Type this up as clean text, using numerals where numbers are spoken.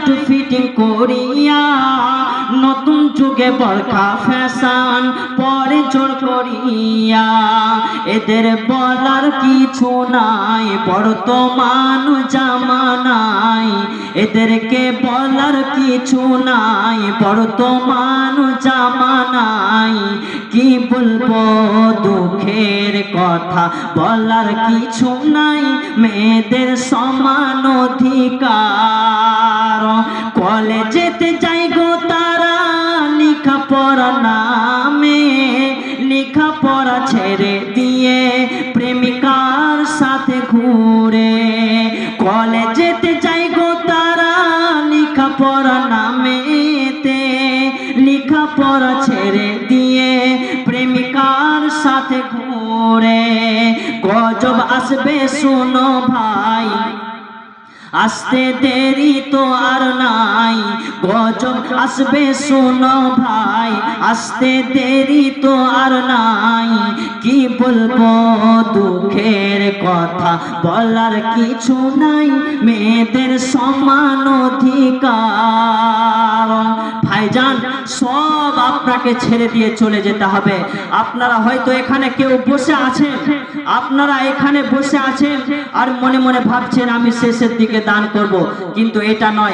একটু ফিটিং করিয়া, নতুন যুগে বরখা ফ্যাশন পরে জোর করিয়া। এদের বলার কিছু নাই বর্তমান জামানায়, এদেরকে বলার কিছু নাই বর্তমান জামানায়। কি বলবো দুঃখের কথা, বলার কিছু নাই, মেয়েদের সমান অধিকার। কলেজেতে যাই গো তারা লেখাপড়া নামে, লেখাপড়া ছেড়ে দিয়ে প্রেমিকার সাথে ঘুরে। কলেজেতে যাই গো তারা লেখাপড়া নামেতে, লেখাপড়া ছেড়ে দিয়ে প্রেমিকার সাথে ঘুরে। গজব আসবে শোনো ভাই, আসতে দেরি তো আর নাই। গজব আসবে শোনো ভাই, আসতে দেরি তো আর নাই। কি বলবো দুঃখের কথা, বলার কিছু নাই, মেয়েদের সমান অধিকার। ভাইজান, সব আপনাকে ছেড়ে দিয়ে চলে যেতে হবে। আপনারা হয়তো এখানে কেউ বসে আছেন, আপনারা এখানে বসে আছেন আর মনে মনে ভাবছেন আমি শেষের দিকে দান করব, কিন্তু এটা নয়।